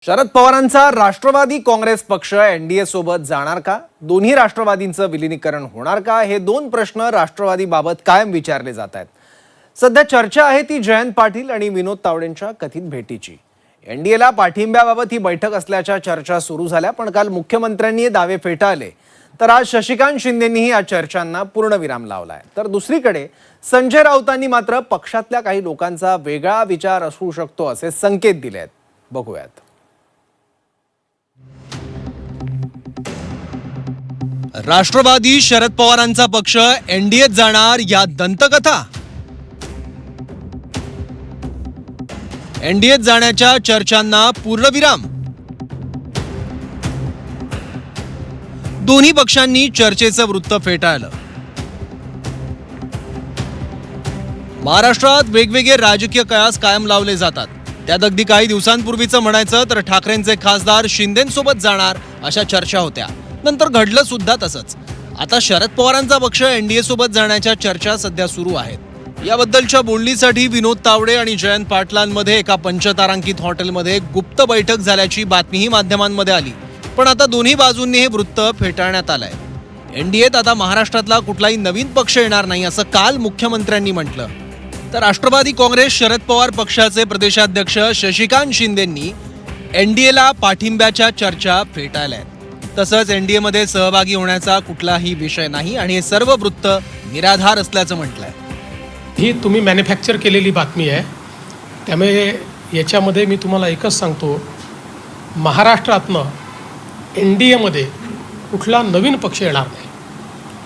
शरद पवारांचा राष्ट्रवादी काँग्रेस पक्ष एनडीए सोबत जाणार का? दोन्ही राष्ट्रवादींचं विलीनीकरण होणार का? हे दोन प्रश्न राष्ट्रवादीबाबत कायम विचारले जात आहेत. सध्या चर्चा आहे ती जयंत पाटील आणि विनोद तावडेंच्या कथित भेटीची. एनडीएला पाठिंब्याबाबत ही बैठक असल्याच्या चर्चा सुरू झाल्या, पण काल मुख्यमंत्र्यांनी दावे फेटाळले. तर आज शशिकांत शिंदेंनीही या चर्चांना पूर्णविराम लावलाय. तर दुसरीकडे संजय राऊतांनी मात्र पक्षातल्या काही लोकांचा वेगळा विचार असू शकतो असे संकेत दिले आहेत. बघूयात. राष्ट्रवादी शरद पवारांचा पक्ष एनडीएत जाणार या दंतकथा. एनडीएत जाण्याच्या चर्चांना पूर्णविराम. दोन्ही पक्षांनी चर्चेचं वृत्त फेटाळलं. महाराष्ट्रात वेगवेगळे राजकीय कयास कायम लावले जातात. त्यात अगदी काही दिवसांपूर्वीचं म्हणायचं तर ठाकरेंचे खासदार शिंदेंसोबत जाणार अशा चर्चा होत्या. नंतर घडलं सुद्धा तसंच. आता शरद पवारांचा पक्ष एनडीए सोबत जाण्याच्या चर्चा सध्या सुरू आहेत. याबद्दलच्या बोलणीसाठी विनोद तावडे आणि जयंत पाटलांमध्ये एका पंचतारांकित हॉटेलमध्ये गुप्त बैठक झाल्याची बातमीही माध्यमांमध्ये आली. पण आता दोन्ही बाजूंनी हे वृत्त फेटाळण्यात आलंय. एनडीएत आता महाराष्ट्रातला कुठलाही नवीन पक्ष येणार नाही असं काल मुख्यमंत्र्यांनी म्हटलं. तर राष्ट्रवादी काँग्रेस शरद पवार पक्षाचे प्रदेशाध्यक्ष शशिकांत शिंदेंनी एनडीएला पाठिंब्याच्या चर्चा फेटाळल्यात. तसंच एनडीएमध्ये सहभागी होण्याचा कुठलाही विषय नाही आणि हे सर्व वृत्त निराधार असल्याचं म्हटलंय. ही तुम्ही मॅन्युफॅक्चर केलेली बातमी आहे. त्यामुळे याच्यामध्ये मी तुम्हाला एकच सांगतो, महाराष्ट्रातनं एनडीएमध्ये कुठला नवीन पक्ष येणार नाही.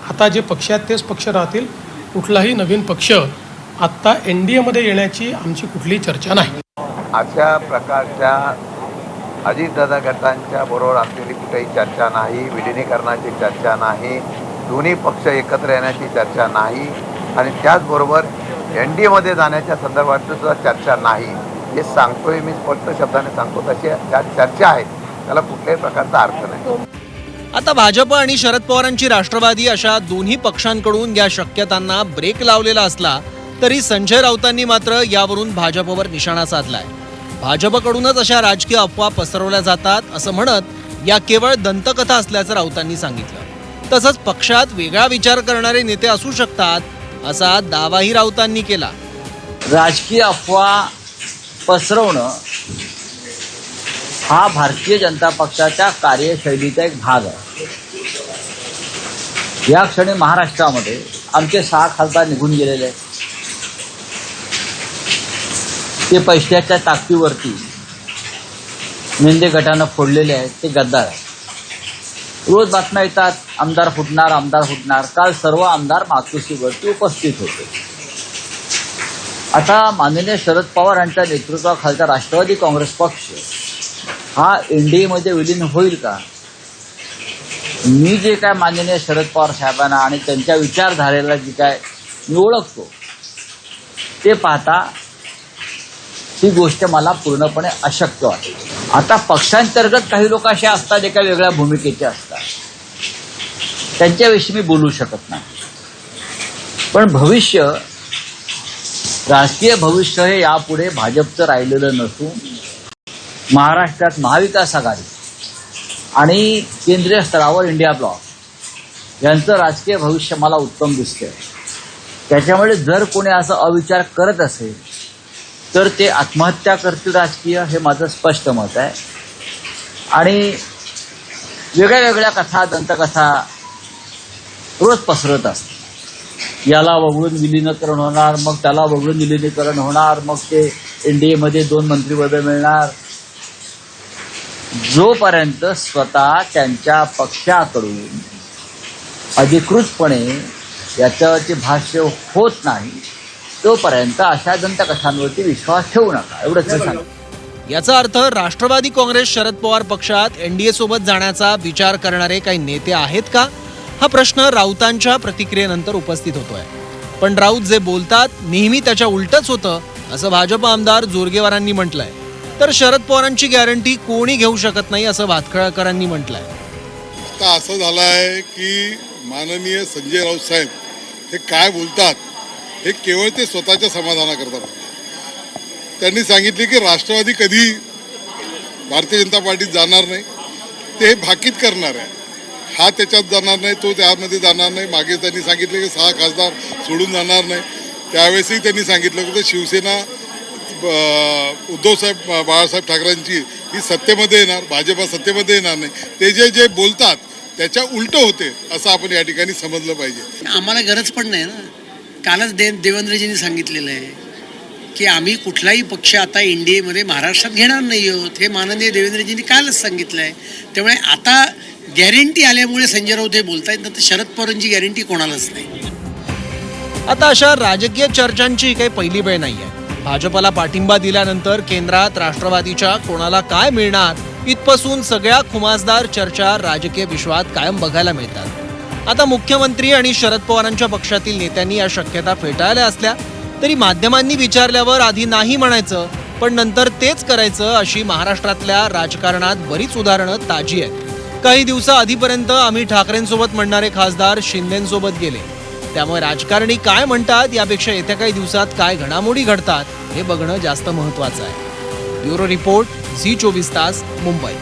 आता जे पक्ष आहेत तेच पक्ष राहतील. कुठलाही नवीन पक्ष आत्ता एनडीएमध्ये येण्याची आमची कुठलीही चर्चा नाही. अशा प्रकारच्या अजितदादा गटांच्या बरोबर असलेली कुठेही चर्चा नाही. विलिनीकरणाची चर्चा नाही. दोन्ही पक्ष एकत्र येण्याची चर्चा नाही. आणि त्याचबरोबर एनडीएमध्ये जाण्याच्या संदर्भात सुद्धा चर्चा नाही. हे सांगतोय मी, स्पष्ट शब्दाने सांगतो. तशी ज्या चर्चा आहेत त्याला कुठल्याही प्रकारचा अर्थ नाही. आता भाजप आणि शरद पवारांची राष्ट्रवादी अशा दोन्ही पक्षांकडून या शक्यतांना ब्रेक लावलेला असला तरी संजय राऊतांनी मात्र यावरून भाजपवर निशाणा साधलाय. भाजपकडूनच अशा राजकीय अफवा पसरवल्या जातात असं म्हणत या केवळ दंतकथा असल्याचं राऊतांनी सांगितलं. तसंच पक्षात वेगळा विचार करणारे नेते असू शकतात असा दावाही राऊतांनी केला. राजकीय अफवा पसरवणं हा भारतीय जनता पक्षाच्या कार्यशैलीचा एक भाग आहे. या क्षणी महाराष्ट्रामध्ये आमचे 6 खासदार निघून गेलेले आहेत. ते पैशाच्या ताकदीवरती मेंढे गटानं फोडलेले आहेत. ते गद्दार आहेत. रोज बातम्या येतात, आमदार फुटणार, आमदार फुटणार. काल सर्व आमदार मातोश्रीवरती उपस्थित होते. आता माननीय शरद पवार यांच्या नेतृत्वाखालचा राष्ट्रवादी काँग्रेस पक्ष हा एनडीएमध्ये विलीन होईल का? मी जे काय माननीय शरद पवार साहेबांना आणि त्यांच्या विचारधारेला जे काय मी ओळखतो ते पाहता ही गोष्ट मला पूर्णपणे अशक्य वाटते. आता पक्षांतर्गत काही लोक असे असतात, एका वेगळ्या भूमिकेचे असतात. त्यांच्याविषयी मी बोलू शकत नाही. पण भविष्य, राजकीय भविष्य हे यापुढे भाजपचं राहिलेलं नसून महाराष्ट्रात महाविकास आघाडी आणि केंद्रीय स्तरावर इंडिया ब्लॉक यांचं राजकीय भविष्य मला उत्तम दिसतंय. त्याच्यामुळे जर कोणी असं अविचार करत असेल तर ते आत्महत्या करतील राजकीय, हे माझं स्पष्ट मत आहे. आणि वेगळ्या वेगळ्या कथा, दंतकथा रोज पसरत असतात. याला वगळून विलीनीकरण होणार, मग त्याला वगळून विलीनीकरण होणार, मग ते एनडीएमध्ये 2 मंत्रिपदं मिळणार. जोपर्यंत स्वतः त्यांच्या पक्षाकडून अधिकृतपणे याच्यावरती भाष्य होत नाही तोपर्यंत अशा दंतकथांवरती विश्वास ठेवू नका, एवढंच सांग. याचा अर्थ राष्ट्रवादी काँग्रेस शरद पवार पक्षात एनडीए सोबत जाण्याचा विचार करणारे काही नेते आहेत का? हा प्रश्न राऊतांच्या प्रतिक्रियेनंतर उपस्थित होतोय. पण राऊत जे बोलतात नेहमी त्याच्या उलटच होतं असं भाजप आमदार जोरगेवारांनी म्हटलंय. तर शरद पवारांची गॅरंटी कोणी घेऊ शकत नाही असं भातखळकरांनी म्हटलंय. आता असं झालं आहे की माननीय संजय राऊत साहेब हे काय बोलतात हे केवळ ते स्वतःच्या समाधानाकरता. त्यांनी सांगितले की राष्ट्रवादी कधी भारतीय जनता पार्टीत जाणार नाही, ते भाकीत करणार आहे. हा त्याच्यात जाणार नाही, तो त्यामध्ये जाणार नाही. मागे त्यांनी सांगितले की 6 खासदार सोडून जाणार नाही. त्यावेळेसही त्यांनी सांगितलं की शिवसेना उद्धवसाहेब बाळासाहेब ठाकरेंची ही सत्तेमध्ये येणार, भाजपा सत्तेमध्ये येणार नाही. ते जे बोलतात त्याच्या उलटं होते असं आपण या ठिकाणी समजलं पाहिजे. आम्हाला गरज पण नाही ना. कालच देवेंद्रजींनी सांगितलेलं आहे की आम्ही कुठलाही पक्ष आता NDAमध्ये महाराष्ट्रात घेणार नाही आहोत. हे माननीय देवेंद्रजींनी कालच सांगितलं आहे. त्यामुळे आता गॅरंटी आल्यामुळे संजय राऊत हे बोलतायत, ना तर शरद पवारांची गॅरंटी कोणालाच नाही. आता अशा राजकीय चर्चांची काही पहिली वेळ नाहीये. भाजपला पाठिंबा दिल्यानंतर केंद्रात राष्ट्रवादीच्या कोणाला काय मिळणार इथपासून सगळ्या खुमासदार चर्चा राजकीय विश्वात कायम बघायला मिळतात. आता मुख्यमंत्री आणि शरद पवारांच्या पक्षातील नेत्यांनी या शक्यता फेटाळल्या असल्या तरी माध्यमांनी विचारल्यावर आधी नाही म्हणायचं पण नंतर तेच करायचं अशी महाराष्ट्रातल्या राजकारणात बरीच उदाहरणं ताजी आहेत. काही दिवसाआधीपर्यंत आम्ही ठाकरेंसोबत म्हणणारे खासदार शिंदेंसोबत गेले. त्यामुळे राजकारणी काय म्हणतात यापेक्षा येत्या काही दिवसात काय घडामोडी घडतात हे बघणं जास्त महत्त्वाचं आहे. ब्युरो रिपोर्ट, झी 24 तास, मुंबई.